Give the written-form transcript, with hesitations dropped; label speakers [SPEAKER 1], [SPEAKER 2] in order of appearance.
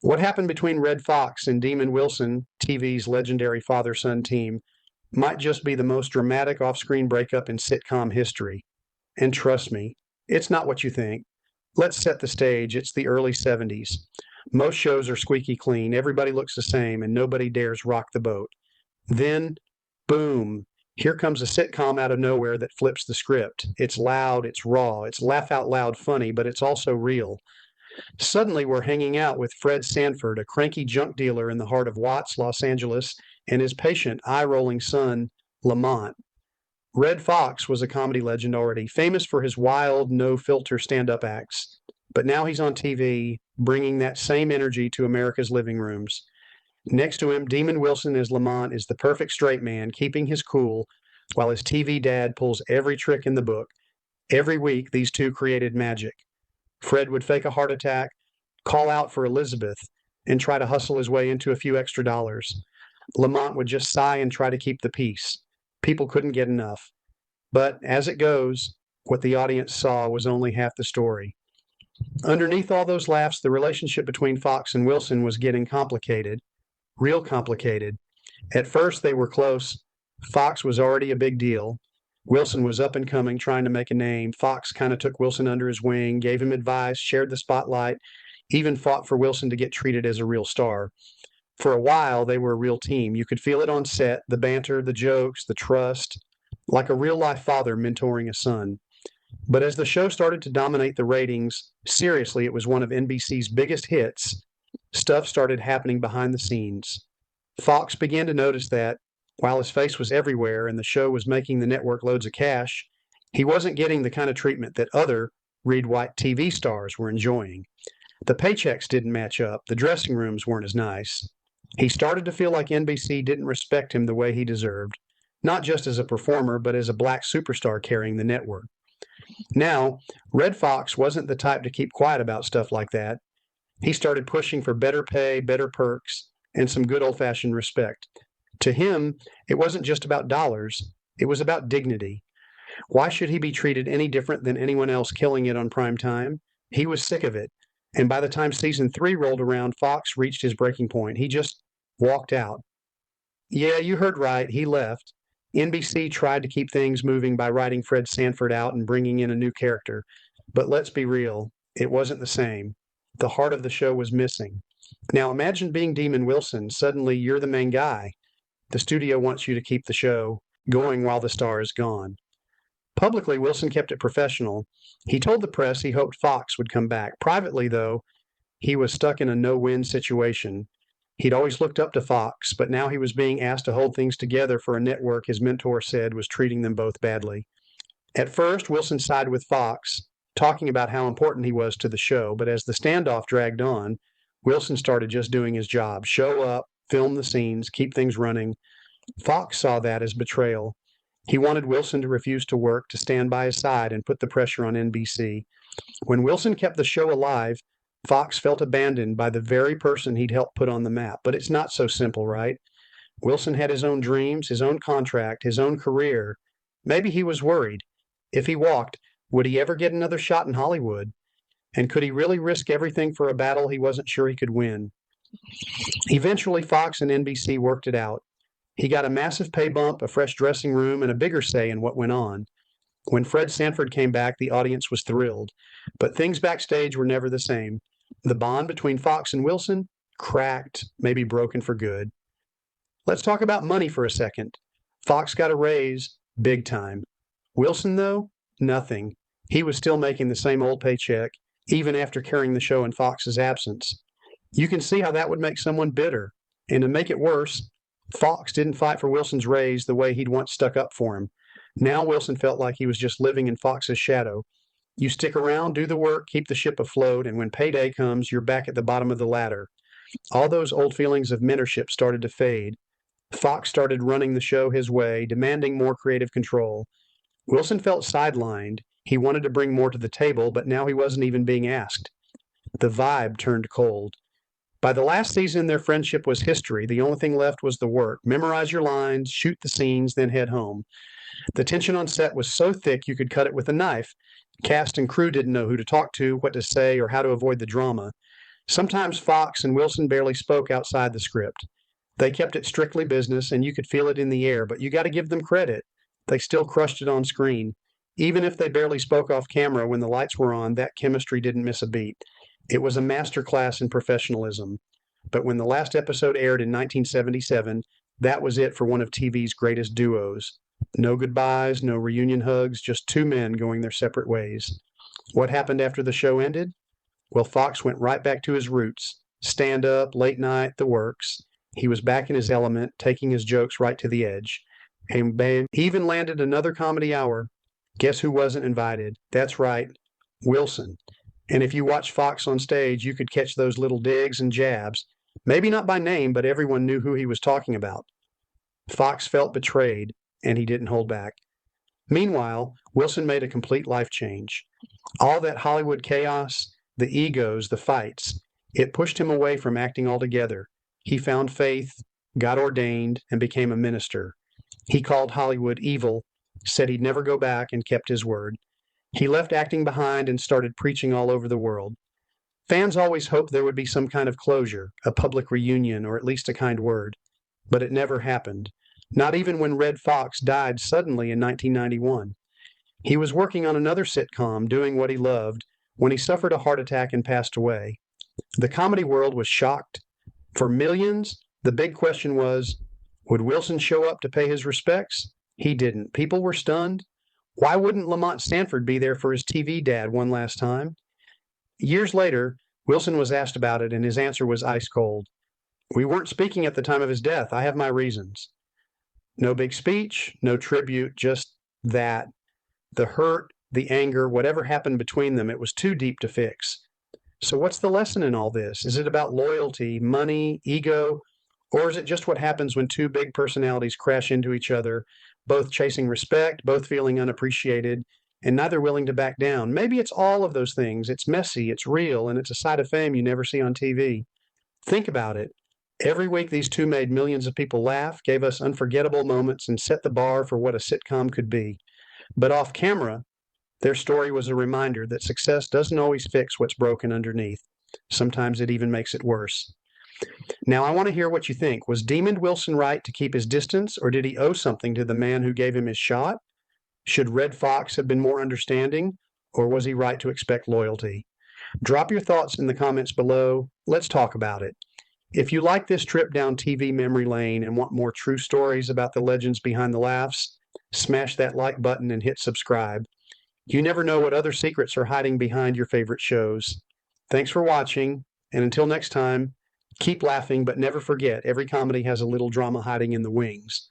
[SPEAKER 1] What happened between Red Fox and Demon Wilson, TV's legendary father-son team, might just be the most dramatic off-screen breakup in sitcom history. And trust me, it's not what you think. Let's set the stage. It's the early 70s. Most shows are squeaky clean, everybody looks the same, and nobody dares rock the boat. Then, boom, here comes a sitcom out of nowhere that flips the script. It's loud, it's raw, it's laugh out loud funny, but it's also real. Suddenly, we're hanging out with Fred Sanford, a cranky junk dealer in the heart of Watts, Los Angeles, and his patient, eye rolling son, Lamont. Red Fox was a comedy legend already, famous for his wild, no filter stand up acts. But now he's on TV, bringing that same energy to America's living rooms. Next to him, Demon Wilson as Lamont is the perfect straight man, keeping his cool, while his TV dad pulls every trick in the book. Every week, these two created magic. Fred would fake a heart attack, call out for Elizabeth, and try to hustle his way into a few extra dollars. Lamont would just sigh and try to keep the peace. People couldn't get enough. But as it goes, what the audience saw was only half the story. Underneath all those laughs, the relationship between Fox and Wilson was getting complicated, real complicated. At first, they were close. Fox was already a big deal. Wilson was up and coming, trying to make a name. Fox kind of took Wilson under his wing, gave him advice, shared the spotlight, even fought for Wilson to get treated as a real star. For a while, they were a real team. You could feel it on set, the banter, the jokes, the trust, like a real-life father mentoring a son. But as the show started to dominate the ratings, seriously, it was one of NBC's biggest hits, stuff started happening behind the scenes. Fox began to notice that, while his face was everywhere and the show was making the network loads of cash, he wasn't getting the kind of treatment that other Reed White TV stars were enjoying. The paychecks didn't match up, the dressing rooms weren't as nice. He started to feel like NBC didn't respect him the way he deserved, not just as a performer, but as a black superstar carrying the network. Now, Red Fox wasn't the type to keep quiet about stuff like that. He started pushing for better pay, better perks, and some good old-fashioned respect. To him, it wasn't just about dollars, it was about dignity. Why should he be treated any different than anyone else killing it on prime time? He was sick of it. And by the time season 3 rolled around, Fox reached his breaking point. He just walked out. Yeah, you heard right, he left. NBC tried to keep things moving by writing Fred Sanford out and bringing in a new character. But let's be real, it wasn't the same. The heart of the show was missing. Now imagine being Demon Wilson. Suddenly you're the main guy. The studio wants you to keep the show going while the star is gone. Publicly, Wilson kept it professional. He told the press he hoped Fox would come back. Privately, though, he was stuck in a no-win situation. He'd always looked up to Fox, but now he was being asked to hold things together for a network his mentor said was treating them both badly. At first, Wilson sided with Fox, talking about how important he was to the show, but as the standoff dragged on, Wilson started just doing his job. Show up, film the scenes, keep things running. Fox saw that as betrayal. He wanted Wilson to refuse to work, to stand by his side and put the pressure on NBC. When Wilson kept the show alive, Fox felt abandoned by the very person he'd helped put on the map. But it's not so simple, right? Wilson had his own dreams, his own contract, his own career. Maybe he was worried. If he walked, would he ever get another shot in Hollywood? And could he really risk everything for a battle he wasn't sure he could win? Eventually, Fox and NBC worked it out. He got a massive pay bump, a fresh dressing room, and a bigger say in what went on. When Fred Sanford came back, the audience was thrilled. But things backstage were never the same. The bond between Fox and Wilson cracked, maybe broken for good. Let's talk about money for a second. Fox got a raise, big time. Wilson, though, nothing. He was still making the same old paycheck, even after carrying the show in Fox's absence. You can see how that would make someone bitter. And to make it worse, Fox didn't fight for Wilson's raise the way he'd once stuck up for him. Now Wilson felt like he was just living in Fox's shadow. You stick around, do the work, keep the ship afloat, and when payday comes, you're back at the bottom of the ladder. All those old feelings of mentorship started to fade. Fox started running the show his way, demanding more creative control. Wilson felt sidelined. He wanted to bring more to the table, but now he wasn't even being asked. The vibe turned cold. By the last season, their friendship was history. The only thing left was the work. Memorize your lines, shoot the scenes, then head home. The tension on set was so thick you could cut it with a knife. Cast and crew didn't know who to talk to, what to say, or how to avoid the drama. Sometimes Foxx and Wilson barely spoke outside the script. They kept it strictly business, and you could feel it in the air, but you got to give them credit. They still crushed it on screen. Even if they barely spoke off camera when the lights were on, that chemistry didn't miss a beat. It was a master class in professionalism. But when the last episode aired in 1977, that was it for one of TV's greatest duos. No goodbyes, no reunion hugs, just two men going their separate ways. What happened after the show ended? Well, Foxx went right back to his roots. Stand up, late night, the works. He was back in his element, taking his jokes right to the edge. And even landed another comedy hour. Guess who wasn't invited? That's right, Wilson. And if you watched Foxx on stage, you could catch those little digs and jabs. Maybe not by name, but everyone knew who he was talking about. Foxx felt betrayed, and he didn't hold back. Meanwhile, Wilson made a complete life change. All that Hollywood chaos, the egos, the fights, it pushed him away from acting altogether. He found faith, got ordained, and became a minister. He called Hollywood evil, said he'd never go back, and kept his word. He left acting behind and started preaching all over the world. Fans always hoped there would be some kind of closure, a public reunion, or at least a kind word. But it never happened. Not even when Red Fox died suddenly in 1991. He was working on another sitcom, doing what he loved, when he suffered a heart attack and passed away. The comedy world was shocked. For millions, the big question was, would Wilson show up to pay his respects? He didn't. People were stunned. Why wouldn't Lamont Stanford be there for his TV dad one last time? Years later, Wilson was asked about it, and his answer was ice cold. We weren't speaking at the time of his death. I have my reasons. No big speech, no tribute, just that. The hurt, the anger, whatever happened between them, it was too deep to fix. So what's the lesson in all this? Is it about loyalty, money, ego, or is it just what happens when two big personalities crash into each other, both chasing respect, both feeling unappreciated, and neither willing to back down? Maybe it's all of those things. It's messy, it's real, and it's a side of fame you never see on TV. Think about it. Every week, these two made millions of people laugh, gave us unforgettable moments, and set the bar for what a sitcom could be. But off camera, their story was a reminder that success doesn't always fix what's broken underneath. Sometimes it even makes it worse. Now, I want to hear what you think. Was Demon Wilson right to keep his distance, or did he owe something to the man who gave him his shot? Should Red Fox have been more understanding, or was he right to expect loyalty? Drop your thoughts in the comments below. Let's talk about it. If you like this trip down TV memory lane and want more true stories about the legends behind the laughs, smash that like button and hit subscribe. You never know what other secrets are hiding behind your favorite shows. Thanks for watching, and until next time, keep laughing, but never forget, every comedy has a little drama hiding in the wings.